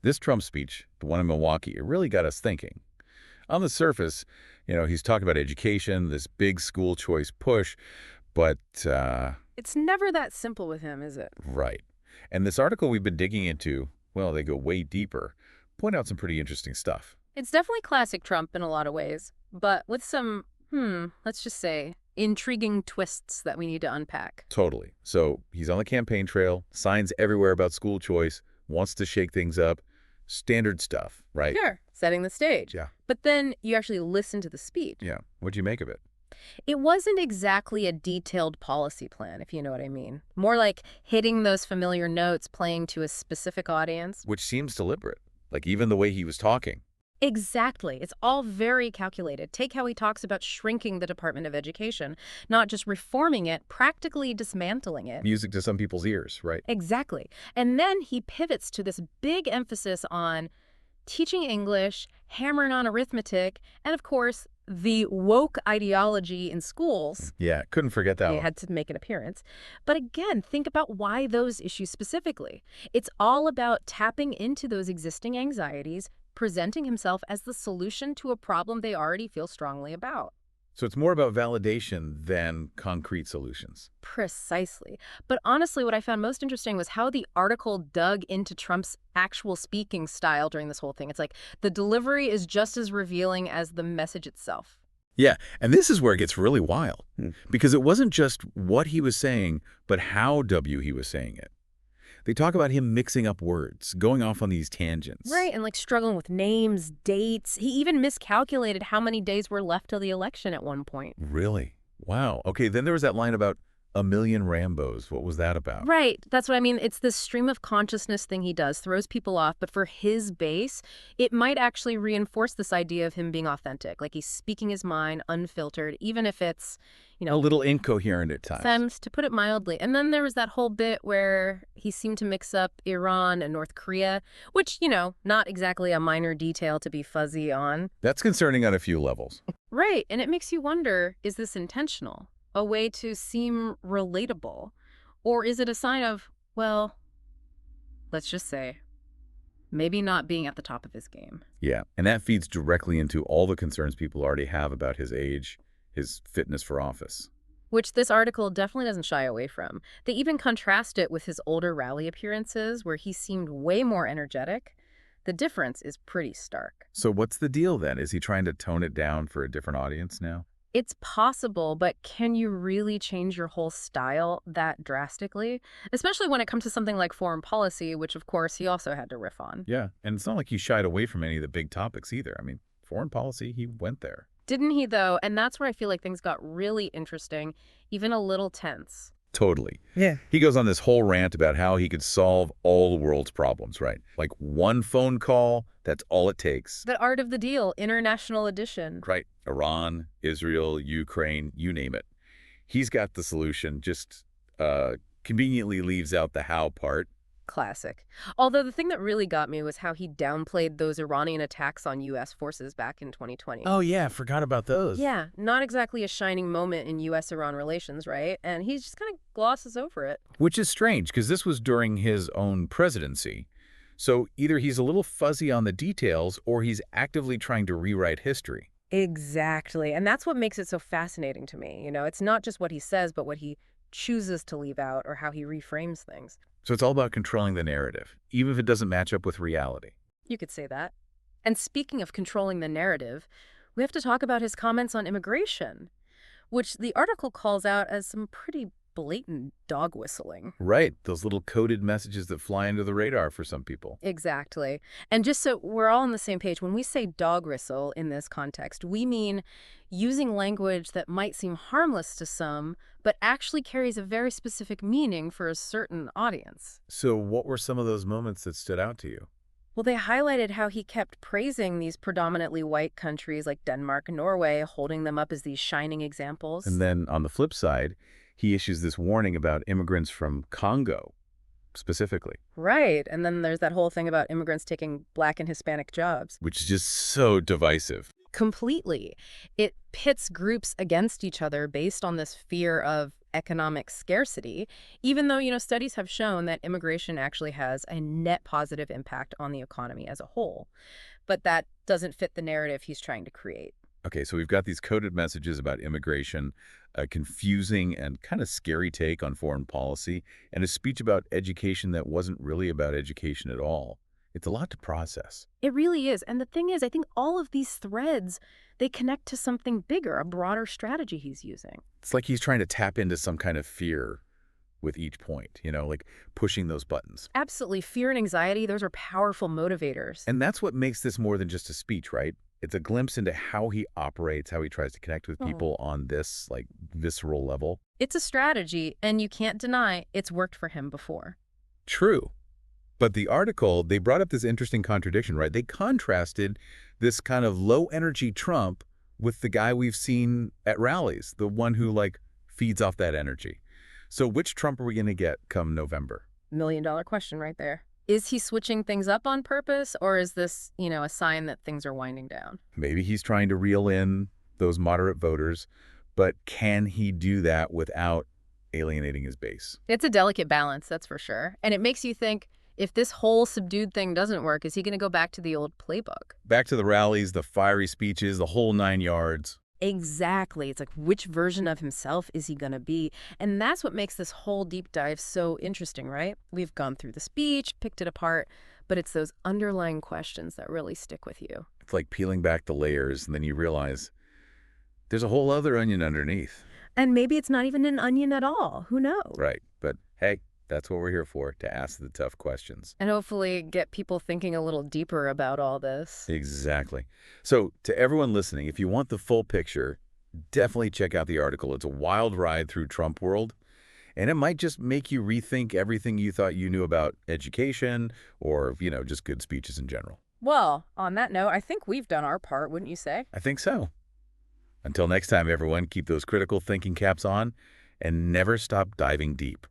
This Trump speech, the one in Milwaukee, it really got us thinking. On the surface, he's talking about education, this big school choice push, but, It's never that simple with him, is it? right. And this article we've been digging into, well, they go way deeper, point out some pretty interesting stuff. It's definitely classic Trump in a lot of ways, but with some, let's just say, intriguing twists that we need to unpack. Totally. So he's on the campaign trail, signs everywhere about school choice, wants to shake things up. Standard stuff, right? Sure, setting the stage. Yeah. But then you actually listen to the speech. Yeah. What'd you make of it? It wasn't exactly a detailed policy plan, if you know what I mean. More like hitting those familiar notes, playing to a specific audience. Which seems deliberate. Like even the way he was talking. Exactly. It's all very calculated. Take how he talks about shrinking the Department of Education, not just reforming it, practically dismantling it. Music to some people's ears, right? Exactly. And then he pivots to this big emphasis on teaching English, hammering on arithmetic, and of course, the woke ideology in schools. Yeah, couldn't forget that He one. had to make an appearance. But again, think about why those issues specifically. It's all about tapping into those existing anxieties, presenting himself as the solution to a problem they already feel strongly about. So it's more about validation than concrete solutions. Precisely. But honestly, what I found most interesting was how the article dug into Trump's actual speaking style during this whole thing. It's like the delivery is just as revealing as the message itself. Yeah, and this is where it gets really wild. Because it wasn't just what he was saying, but how he was saying it. They talk about him mixing up words, going off on these tangents. Right, and like struggling with names, dates. He even miscalculated how many days were left till the election at one point. Really? Wow. Okay, then there was that line about a million Rambos. What was that about? Right, that's what I mean. It's this stream of consciousness thing he does, throws people off, but for his base, it might actually reinforce this idea of him being authentic. Like he's speaking his mind, unfiltered, even if it's, A little incoherent at times. to put it mildly. And then there was that whole bit where he seemed to mix up Iran and North Korea, which, not exactly a minor detail to be fuzzy on. That's concerning on a few levels. Right, and it makes you wonder, is this intentional? A way to seem relatable? Or is it a sign of, well, let's just say, maybe not being at the top of his game? Yeah, and that feeds directly into all the concerns people already have about his age, his fitness for office. Which this article definitely doesn't shy away from. They even contrast it with his older rally appearances, where he seemed way more energetic. The difference is pretty stark. So what's the deal then? Is he trying to tone it down for a different audience now? It's possible, but can you really change your whole style that drastically? Especially when it comes to something like foreign policy, which of course he also had to riff on. Yeah, and it's not like he shied away from any of the big topics either. I mean, foreign policy, he went there. Didn't he, though? And that's where I feel like things got really interesting, even a little tense. Totally. Yeah. He goes on this whole rant about how he could solve all the world's problems, right? Like one phone call, that's all it takes. The Art of the Deal, International Edition. Right. Iran, Israel, Ukraine, you name it. He's got the solution, just conveniently leaves out the how part. Classic. Although the thing that really got me was how he downplayed those Iranian attacks on U.S. forces back in 2020. Oh, yeah, forgot about those. Yeah, not exactly a shining moment in U.S.-Iran relations, right? And he just kind of glosses over it. Which is strange, because this was during his own presidency. So either he's a little fuzzy on the details, or he's actively trying to rewrite history. Exactly. And that's what makes it so fascinating to me. It's not just what he says, but what he chooses to leave out or how he reframes things. So it's all about controlling the narrative, even if it doesn't match up with reality. You could say that. And speaking of controlling the narrative, we have to talk about his comments on immigration, which the article calls out as some pretty blatant dog whistling. Right, those little coded messages that fly under the radar for some people. Exactly. And just so we're all on the same page, when we say dog whistle in this context, we mean using language that might seem harmless to some, but actually carries a very specific meaning for a certain audience. So what were some of those moments that stood out to you? Well, they highlighted how he kept praising these predominantly white countries like Denmark and Norway, holding them up as these shining examples. And then on the flip side, he issues this warning about immigrants from Congo, specifically. Right. And then there's that whole thing about immigrants taking Black and Hispanic jobs. Which is just so divisive. Completely. It pits groups against each other based on this fear of economic scarcity, even though, studies have shown that immigration actually has a net positive impact on the economy as a whole. But that doesn't fit the narrative he's trying to create. Okay, so we've got these coded messages about immigration, a confusing and kind of scary take on foreign policy, and a speech about education that wasn't really about education at all. It's a lot to process. It really is. And the thing is, I think all of these threads, they connect to something bigger, a broader strategy he's using. It's like he's trying to tap into some kind of fear with each point, like pushing those buttons. Absolutely. Fear and anxiety, those are powerful motivators. And that's what makes this more than just a speech, right? It's a glimpse into how he operates, how he tries to connect with people on this, visceral level. It's a strategy, and you can't deny it's worked for him before. True. But the article, they brought up this interesting contradiction, right? They contrasted this kind of low-energy Trump with the guy we've seen at rallies, the one who, feeds off that energy. So which Trump are we going to get come November? $1 million question right there. Is he switching things up on purpose, or is this, a sign that things are winding down? Maybe he's trying to reel in those moderate voters, but can he do that without alienating his base? It's a delicate balance, that's for sure. And it makes you think, if this whole subdued thing doesn't work, is he going to go back to the old playbook? Back to the rallies, the fiery speeches, the whole 9 yards. Exactly. It's like, which version of himself is he going to be? And that's what makes this whole deep dive so interesting, right? We've gone through the speech, picked it apart, but it's those underlying questions that really stick with you. It's like peeling back the layers, and then you realize there's a whole other onion underneath. And maybe it's not even an onion at all. Who knows? Right. But hey, that's what we're here for, to ask the tough questions. And hopefully get people thinking a little deeper about all this. Exactly. So to everyone listening, if you want the full picture, definitely check out the article. It's a wild ride through Trump world, and it might just make you rethink everything you thought you knew about education or, just good speeches in general. Well, on that note, I think we've done our part, wouldn't you say? I think so. Until next time, everyone, keep those critical thinking caps on and never stop diving deep.